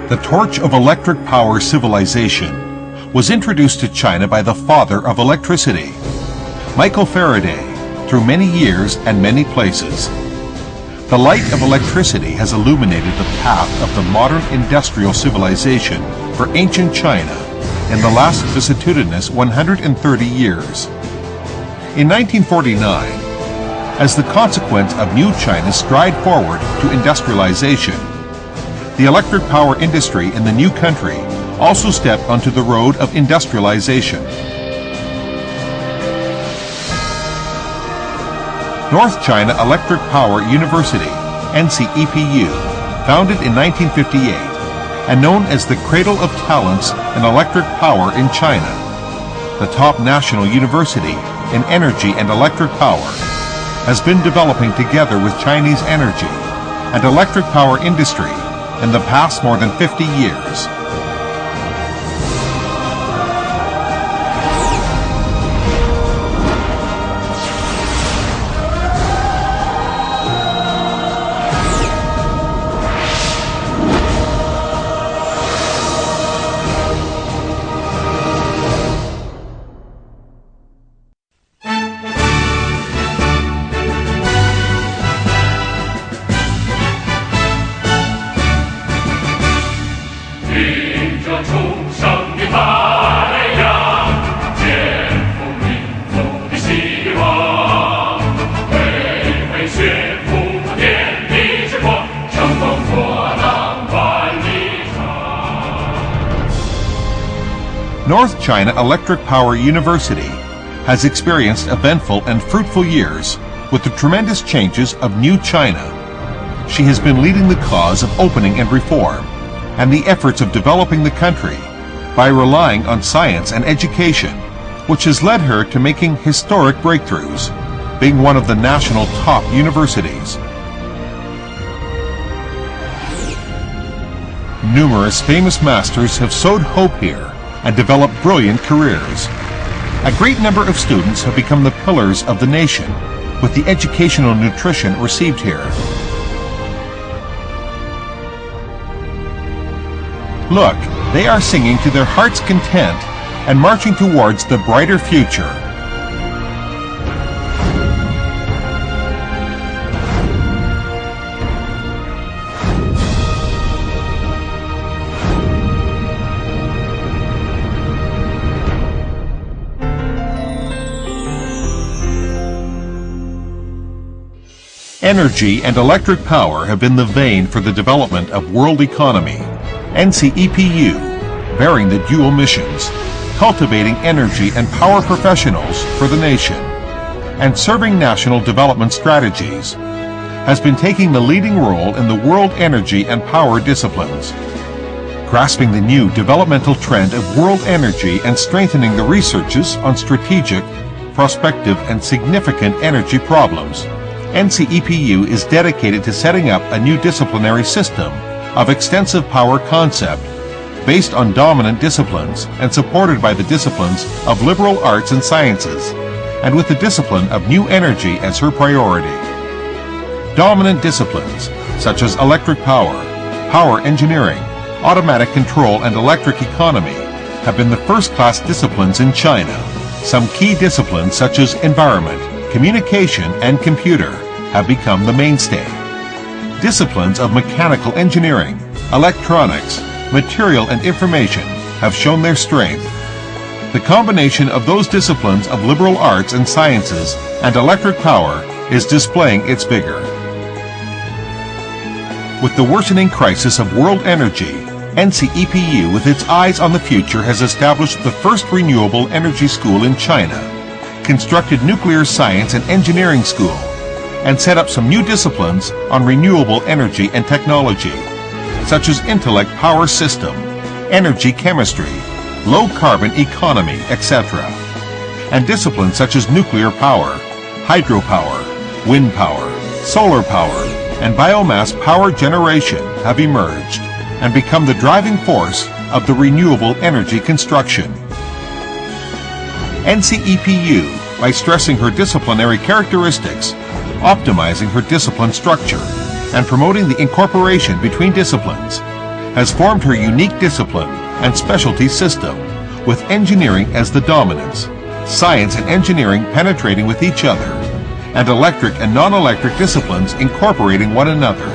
The torch of electric power civilization was introduced to China by the father of electricity, Michael Faraday, through many years and many places. The light of electricity has illuminated the path of the modern industrial civilization for ancient China in the last vicissitudinous 130 years. In 1949, as the consequence of new China's stride forward to industrialization, the electric power industry in the new country also stepped onto the road of industrialization. North China Electric Power University, NCEPU, founded in 1958 and known as the cradle of talents in electric power in China, the top national university in energy and electric power, has been developing together with Chinese energy and electric power industry in the past more than 50 years. North China Electric Power University has experienced eventful and fruitful years with the tremendous changes of new China. She has been leading the cause of opening and reform and the efforts of developing the country by relying on science and education, which has led her to making historic breakthroughs, being one of the national top universities. Numerous famous masters have sowed hope here and developed brilliant careers. A great number of students have become the pillars of the nation with the educational nutrition received here. Look, they are singing to their heart's content and marching towards the brighter future. Energy and electric power have been the vein for the development of world economy. NCEPU, bearing the dual missions, cultivating energy and power professionals for the nation, and serving national development strategies, has been taking the leading role in the world energy and power disciplines. Grasping the new developmental trend of world energy and strengthening the researches on strategic, prospective, and significant energy problems, NCEPU is dedicated to setting up a new disciplinary system of extensive power concept based on dominant disciplines and supported by the disciplines of liberal arts and sciences, and with the discipline of new energy as her priority. Dominant disciplines such as electric power, power engineering, automatic control, and electric economy have been the first-class disciplines in China. Some key disciplines such as environment, communication, and computer have become the mainstay. Disciplines of mechanical engineering, electronics, material and information have shown their strength. The combination of those disciplines of liberal arts and sciences and electric power is displaying its vigor. With the worsening crisis of world energy, NCEPU, with its eyes on the future, has established the first renewable energy school in China, constructed nuclear science and engineering school, and set up some new disciplines on renewable energy and technology, such as intellect power system, energy chemistry, low-carbon economy, etc. And disciplines such as nuclear power, hydropower, wind power, solar power, and biomass power generation have emerged and become the driving force of the renewable energy construction. NCEPU, by stressing her disciplinary characteristics, optimizing her discipline structure, and promoting the incorporation between disciplines, has formed her unique discipline and specialty system, with engineering as the dominance, science and engineering penetrating with each other, and electric and non-electric disciplines incorporating one another.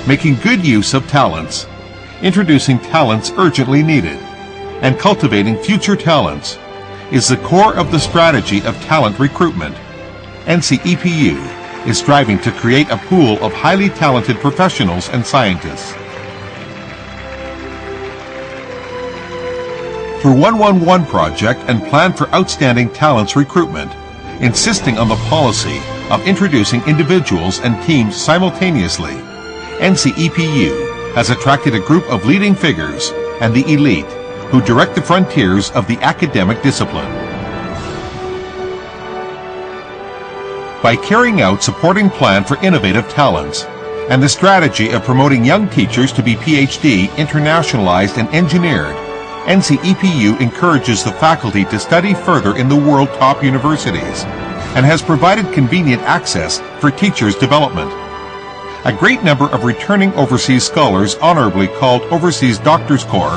Making good use of talents, introducing talents urgently needed, and cultivating future talents is the core of the strategy of talent recruitment. NCEPU is striving to create a pool of highly talented professionals and scientists. Through 111 project and plan for outstanding talents recruitment, insisting on the policy of introducing individuals and teams simultaneously, NCEPU has attracted a group of leading figures and the elite who direct the frontiers of the academic discipline. By carrying out supporting plan for innovative talents and the strategy of promoting young teachers to be PhD, internationalized and engineered, NCEPU encourages the faculty to study further in the world top universities and has provided convenient access for teachers' development. A great number of returning overseas scholars, honorably called Overseas Doctors Corps,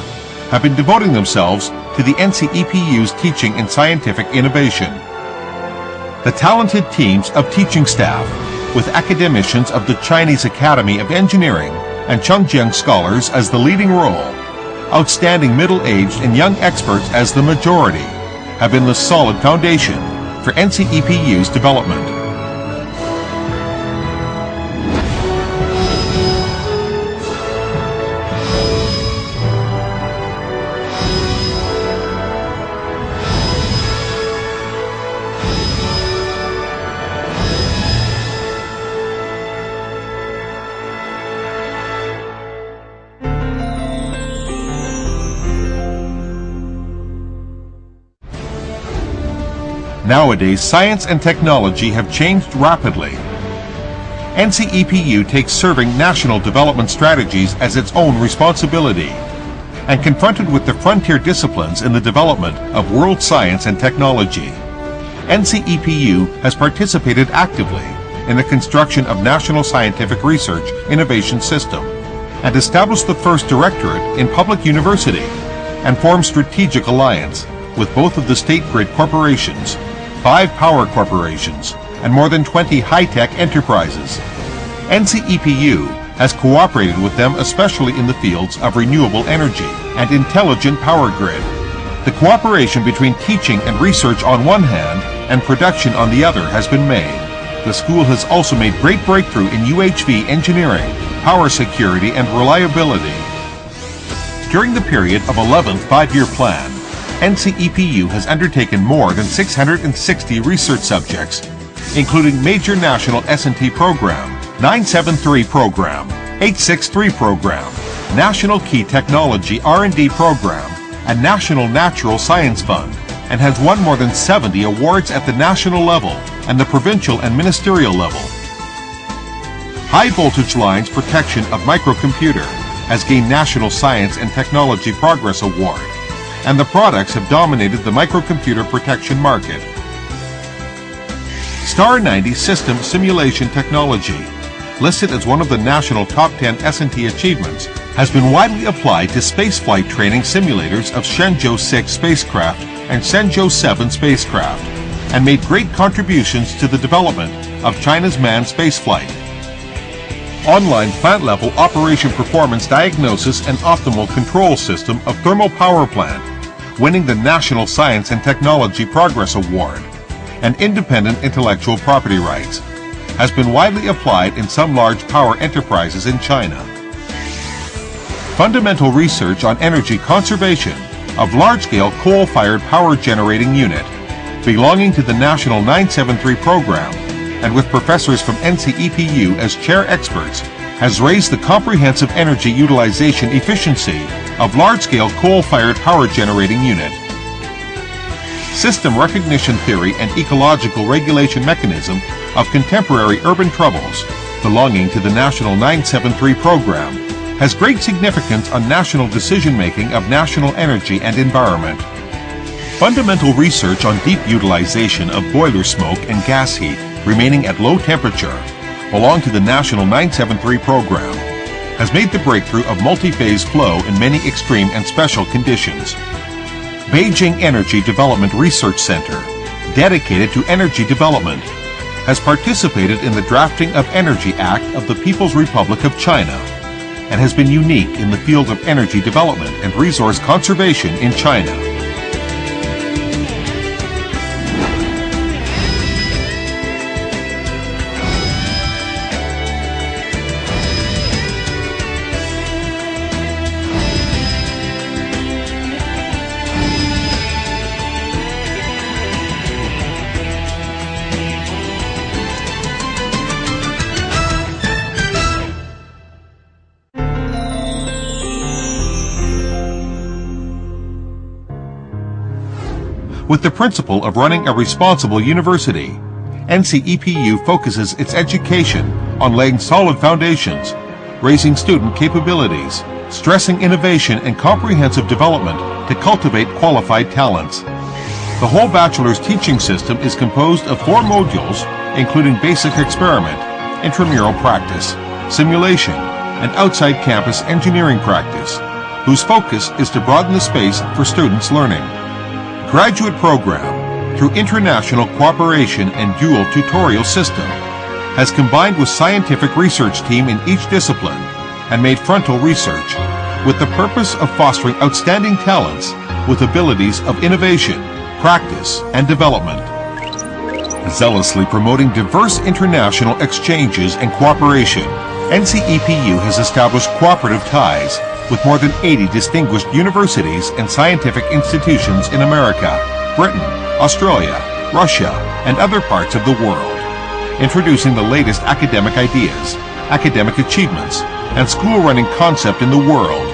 have been devoting themselves to the NCEPU's teaching and scientific innovation. The talented teams of teaching staff, with academicians of the Chinese Academy of Engineering and Chengjiang scholars as the leading role, outstanding middle-aged and young experts as the majority, have been the solid foundation for NCEPU's development. Nowadays, science and technology have changed rapidly. NCEPU takes serving national development strategies as its own responsibility, and confronted with the frontier disciplines in the development of world science and technology, NCEPU has participated actively in the construction of National Scientific Research Innovation System and established the first directorate in public university and formed strategic alliance with both of the state grid corporations, 5 power corporations, and more than 20 high-tech enterprises. NCEPU has cooperated with them especially in the fields of renewable energy and intelligent power grid. The cooperation between teaching and research on one hand and production on the other has been made. The school has also made great breakthrough in UHV engineering, power security, and reliability. During the period of 11th five-year plan, NCEPU has undertaken more than 660 research subjects, including major national S&T program, 973 program, 863 program, National Key Technology R&D program, and National Natural Science Fund, and has won more than 70 awards at the national level and the provincial and ministerial level. High voltage lines protection of microcomputer has gained National Science and Technology Progress Award, and the products have dominated the microcomputer protection market. Star 90 System Simulation Technology, listed as one of the national top 10 S&T achievements, has been widely applied to spaceflight training simulators of Shenzhou 6 spacecraft and Shenzhou 7 spacecraft, and made great contributions to the development of China's manned spaceflight. Online plant-level operation performance diagnosis and optimal control system of thermal power plant, winning the National Science and Technology Progress Award, and independent intellectual property rights, has been widely applied in some large power enterprises in China. Fundamental research on energy conservation of large-scale coal-fired power generating unit, belonging to the National 973 program, and with professors from NCEPU as chair experts, has raised the comprehensive energy utilization efficiency of large-scale coal-fired power generating unit. System recognition theory and ecological regulation mechanism of contemporary urban troubles, belonging to the National 973 program, has great significance on national decision-making of national energy and environment. Fundamental research on deep utilization of boiler smoke and gas heat remaining at low temperature, belong to the National 973 program, has made the breakthrough of multi-phase flow in many extreme and special conditions. Beijing Energy Development Research Center, dedicated to energy development, has participated in the drafting of Energy Act of the People's Republic of China, and has been unique in the field of energy development and resource conservation in China. With the principle of running a responsible university, NCEPU focuses its education on laying solid foundations, raising student capabilities, stressing innovation and comprehensive development to cultivate qualified talents. The whole bachelor's teaching system is composed of 4 modules, including basic experiment, intramural practice, simulation, and outside campus engineering practice, whose focus is to broaden the space for students' learning. Graduate program, through international cooperation and dual tutorial system, has combined with scientific research team in each discipline and made frontal research with the purpose of fostering outstanding talents with abilities of innovation, practice, and development. Zealously promoting diverse international exchanges and cooperation, NCEPU has established cooperative ties with more than 80 distinguished universities and scientific institutions in America, Britain, Australia, Russia, and other parts of the world, introducing the latest academic ideas, academic achievements, and school-running concept in the world.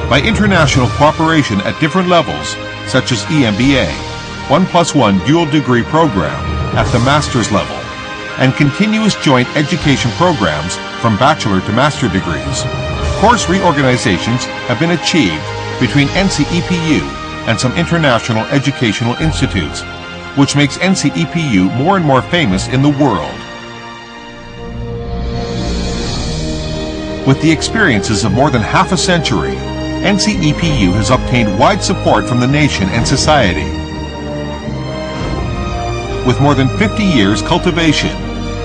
By international cooperation at different levels, such as EMBA, 1+1 dual degree program at the master's level, and continuous joint education programs from bachelor to master degrees, course reorganizations have been achieved between NCEPU and some international educational institutes, which makes NCEPU more and more famous in the world. With the experiences of more than half a century, NCEPU has obtained wide support from the nation and society. With more than 50 years cultivation,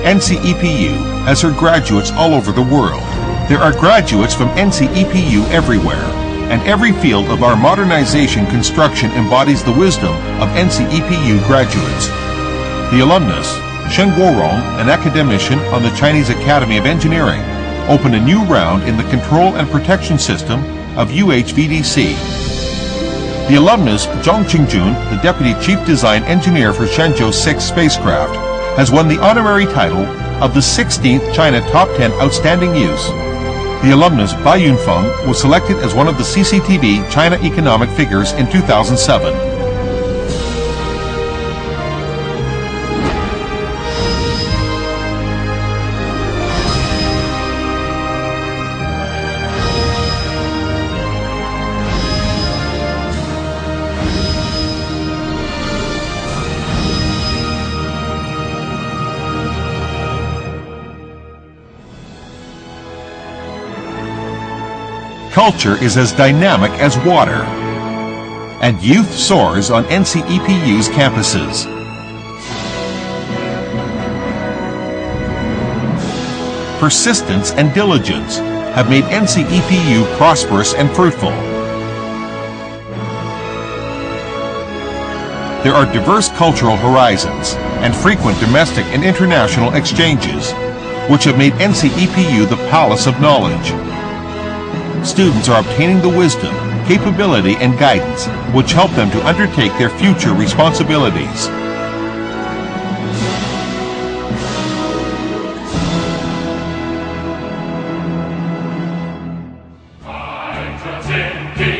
NCEPU has her graduates all over the world. There are graduates from NCEPU everywhere, and every field of our modernization construction embodies the wisdom of NCEPU graduates. The alumnus, Shen Guorong, an academician on the Chinese Academy of Engineering, opened a new round in the control and protection system of UHVDC. The alumnus, Zhang Qingjun, the Deputy Chief Design Engineer for Shenzhou 6 spacecraft, has won the honorary title of the 16th China Top 10 Outstanding Youth. The alumnus Bai Yunfeng was selected as one of the CCTV China Economic Figures in 2007. Culture is as dynamic as water, and youth soars on NCEPU's campuses. Persistence and diligence have made NCEPU prosperous and fruitful. There are diverse cultural horizons and frequent domestic and international exchanges, which have made NCEPU the palace of knowledge. Students are obtaining the wisdom, capability, and guidance which help them to undertake their future responsibilities. Interesting.